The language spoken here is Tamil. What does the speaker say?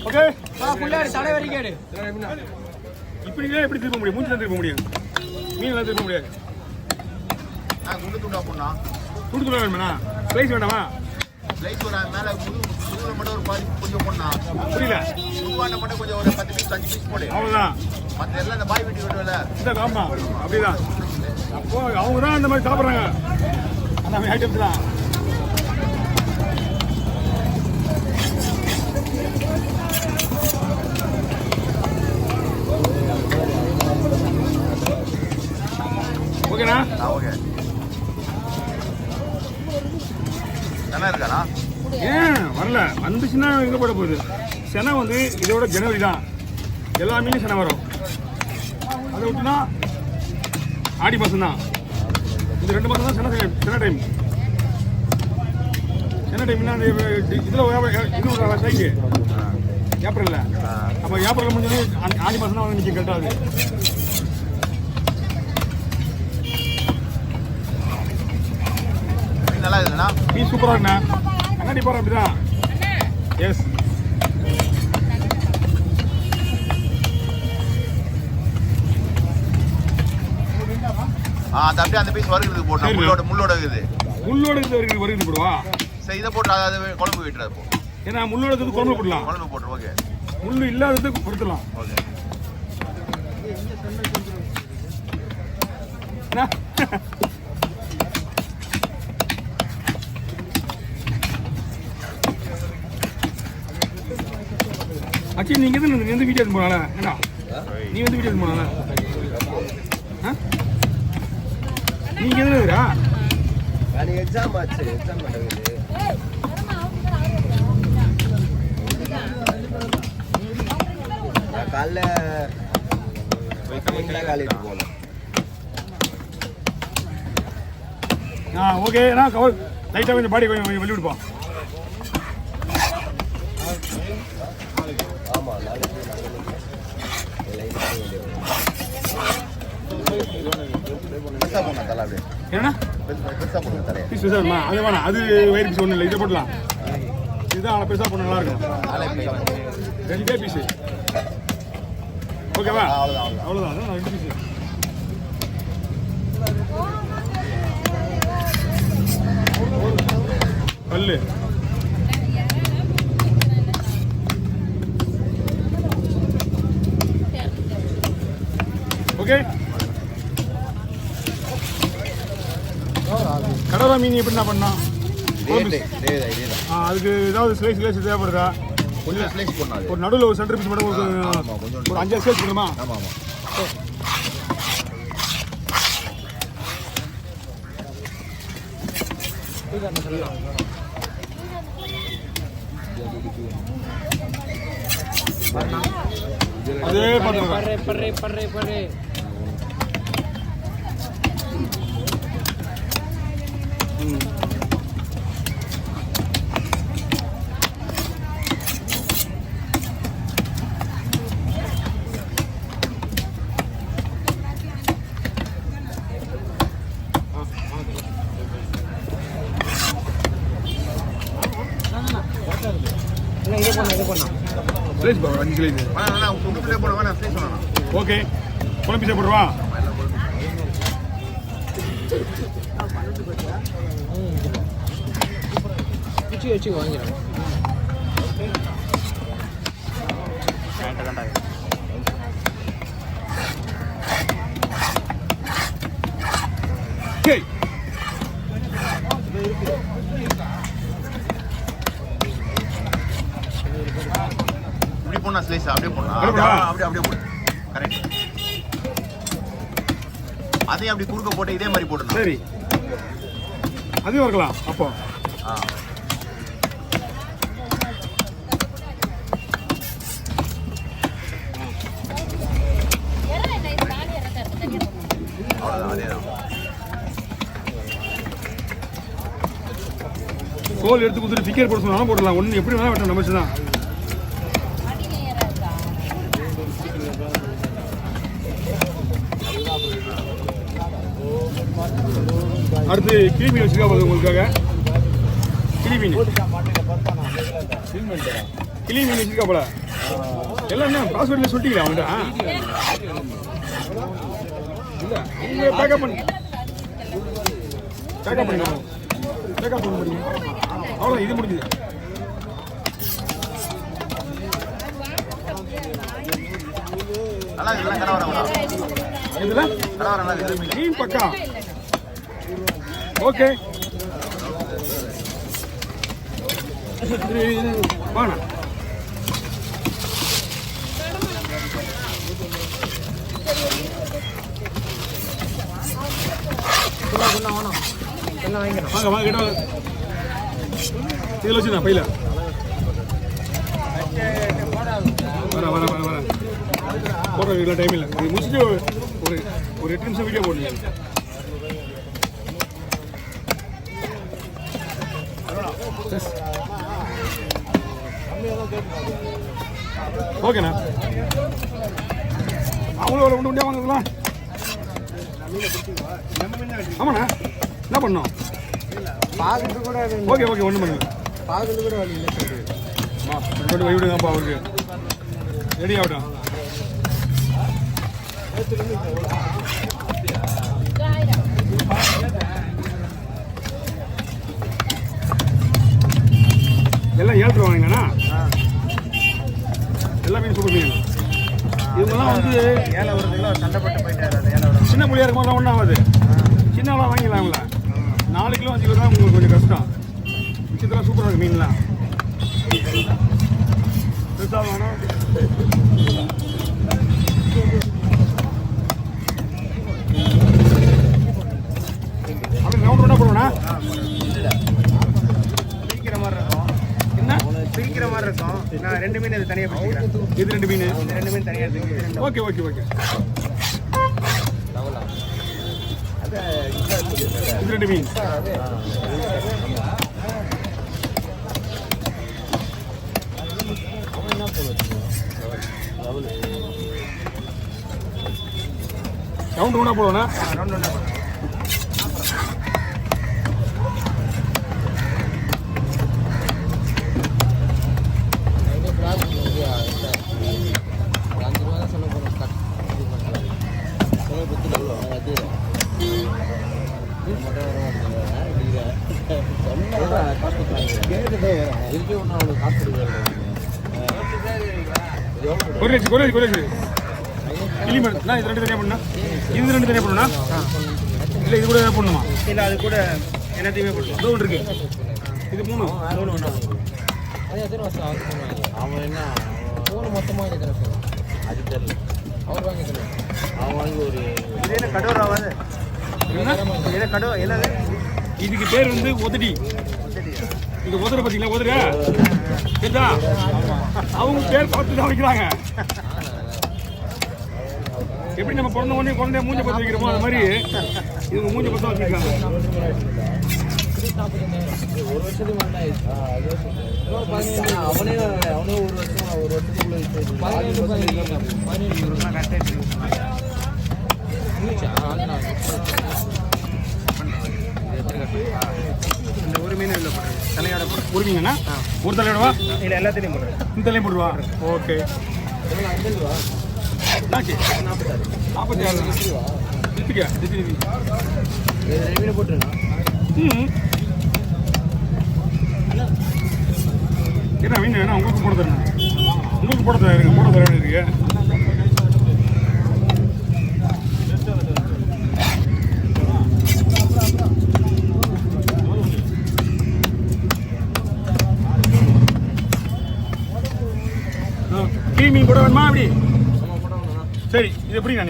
ஓகே இப்படி எப்படி திருப்ப முடியும்? மூஞ்சி தான் திருப்ப முடியும், மீன்லாம் திருப்ப முடியாது. துண்டு துண்டா போடா. துண்டு துண்டா வேணுமா? ஸ்லைஸ் வேண்டாமா? ஸ்லைஸ் ஒரு மேல முதுகுல மட்டும் ஒரு பாதி கொஞ்சம் போடா. புரியல. முதுகாண்ட மட்டும் கொஞ்சம் ஒரு 10 பீஸ் 5 பீஸ் போடு. அவ்வளவுதான். மத்த எல்லாம் இந்த பாய் வெட்டி வெட்டுவல. இந்த ஆமா அப்படிதான். அப்போ அவங்க தான் அந்த மாதிரி சாப்பிடுறாங்க அந்த மாதிரி ஐட்டம்ஸ்லாம். ஓகேண்ணா? ஓகே. நல்லா இருக்காண்ணா? ஏன் வரல? வந்துச்சுன்னா எங்கே போட போகுது? செனை வந்து இதோட ஜனவரி தான், எல்லா மீனும் செனை வரும். அதை விட்டுனா ஆடி மாதம் தான். இந்த 2 மாதம் தான் செனை டைம். செனை டைம்னா இதில் இன்னும் தைக்கு ஏப்ரலில். அப்போ ஏப்ரலில் முடிஞ்சோடனே ஆடி மாதம் தான் வந்து நிற்க கரெக்டாகுது. நல்லா இருக்குண்ணா. மீன் சூப்பராக இருக்குண்ணா. கண்ணாடி போகிற அப்படிதான். எஸ். அந்த அப்படியே அந்த பீஸ் வருகிறது போட்டோம். முள்ளோட இருக்குது. முள்ளோட வருகிறது போடுவா. சரி, இதை போட்டு அதாவது குழம்பு விட்டுறது போ. ஏன்னா முள்ளோட குழம்பு போடலாம். குழம்பு போட்டுரு. ஓகே. முள்ளு இல்லாதது பொறுத்தலாம். ஓகே. அச்சி நீங்க எந்த வீடியோ எடுத்து போனால? ஏண்டா நீ வந்து வீடியோ எடுத்து போனால? நீங்க எதுல இருக்கா? நான் எக்ஸாம் ஆச்சு. எக்ஸாம் நடக்குது. நான் காலைல காலேஜ் போனேன். ஓகே. நான் கவர் லைட்டாக கொஞ்சம் பாடி கொஞ்சம் வெளியே விடுப்போம். ஆமாம், ஏன்னா பீஸ் பெருசாக அது வேணாம். அது வயிறு பீஸ் ஒன்றும் இல்லை, இதை போடலாம். இதுதான் பெருசாக போட நல்லா இருக்கும். 2 பீஸு. ஓகேவா? அவ்வளோதான். 2 பீஸு. பல்லு ஓகே. கடவுளா மீன் எப்படின்னா பண்ணா? அதுக்கு ஏதாவது ஸ்லைஸ் தேவைப்படுதா? கொஞ்சம் ஸ்லைஸ் பண்ணாது. ஒரு நடுவில் ஒரு சென்டர் பீஸ் மட்டும் ஒரு 5-6 ஸ்லைஸ் பண்ணுமா? ஆமாம் ஆமாம். அதே பார்த்துருக்கோம். ஸ்லைஸ் போடுறா, 5 ஸ்லைஸ். ஓகே. குழம்பு பீஸை போடுவா. வச்சு வாங்கிடுறேன். இப்படி போனா ஸ்லைஸ் அப்படியே போடணும். அப்படியே போடு. கரெக்ட். அதையும் அப்படி குறுக்க போட்டு இதே மாதிரி போடணும். சரி, அதையும் இருக்கலாம். அப்போ கோல் எடுத்து கொடுத்துட்டு பிக்கர் போட சொன்னாலும் போடலாம். ஒன்று எப்படி வேணால் வெட்டணும், நம்ம தான். அடுத்து கிளி மீன் வச்சுருக்கா உங்களுக்காக. கிளி மீன் கிளி மீன் வச்சிருக்கா போல. எல்லாம் என்ன பாஸ்வேர்ட்ல சொல்லிட்டீங்களா அவன்கிட்ட? இல்ல நீங்க பேக்கப் பண்ணி முடியும். அவ்வளோ இது முடிஞ்சுது. நல்லா இதெல்லாம் கடை இதுல மீன் பக்கா. ஓகே வாண்ணா. வாங்க வாங்க கிட்ட வாங்க. இதில் வச்சுண்ணா பையில வர போட்டோ இல்லை, டைம் இல்லை. இது முடிச்சுட்டு ஒரு 8 நிமிஷம் வீடியோ போடுங்க. ஓகேண்ணா. அவங்களும் ஒரு உண்டு வாங்குங்களா? ஆமாண்ணா. என்ன பண்ணோம்? பார்க்கறது கூட ஓகே ஓகே ஒன்றும் பண்ணுங்க. பார்க்கறது கூட வழி இல்லை. கொண்டு போய் விடுங்கப்பா அவருக்கு. ரெடி ஆகட்டும். எல்லாம் ஏற்று வாங்கிங்கண்ணா. எல்லா மீன் சூப்பர் மீன். இவங்கெல்லாம் வந்து ஏழை ஒரு கிலோ சண்டைப்பட்டு போயிட்டாரு. சின்ன புள்ளியாக இருக்கும்போது ஒன்றும் ஆகாது. சின்னவெல்லாம் வாங்கிக்கலாம்ல. 4 கிலோ 5 கிலோ தான் உங்களுக்கு கொஞ்சம் கஷ்டம். மிச்சத்தெல்லாம் சூப்பராக இருக்குது மீன்லாம். பெருசாக வேணும். அப்படி ரவுண்ட் ரவுண்டாக போடுவோண்ணா. பிரிக்கிற மாதிரி இருக்கும். என்ன பிரிக்கிற மாதிரி இருக்கும். நான் 2 மீன் இது தனியாக பிரிக்கிறேன். இது 2 மீன். இந்த 2 மீன் தனியாக இருக்கு. Okay okay okay. இது 2 மீன். ரவுண்ட் ரவுண்டாக போடுவோண்ணா. ரவுண்ட் ரவுண்டாக போடுறேன். கொரேஜ் கிளி மீன். நான் இது 2 தனியாக பண்ணா. இது 2 தனியாக பண்ணணும்னா இல்லை இது கூட போடணுமா? இல்லை அது கூட எல்லாத்தையுமே போட்டுருவோம். இது ஒன்று இருக்கு. இது 3 ஒன்று அவன் என்ன ஃபோன் மொத்தமாக வாங்கிக்கிறேன் சார். அது தெரியல. அவர் வாங்கிக்கிறேன். அவன் வாங்கி ஒரு இது என்ன கடோராவது? இது கடோ என்னது? இதுக்கு பேர் வந்து உதடி. இந்த உதரை பார்த்தீங்களா? உதரை கேட்டா அவங்க பேர் பார்த்து தான் வைக்கிறாங்க. எப்படி நம்ம பிறந்த உடனே குழந்தைய மூஞ்ச பற்ற வைக்கிறோமோ அது மாதிரி இவங்க மூஞ்ச பற்ற வச்சுருக்காங்க. ஒரு வருஷத்துக்கு முன்னாடி அவனே ஒரு வருஷத்துக்குள்ள இந்த ஒரு மீன் இல்லை போடுறேன். தலையோட போடுறேன். ஒரு மீனா? ஒரு தலையோடவா? இல்லை எல்லாத்தையும் போடுறேன். இந்த தலையும் போடுவா. ஓகே. என்னாச்சு? 46 இதுக்கா? மீனை போட்டுருங்க. என்ன மீன் வேணா உங்களுக்கு போட தரேன். உங்களுக்கு போட தரேன். போட தரேன் இருக்கு. மீன் போட வேணுமா? அப்படி சரி. இது எப்படி நான்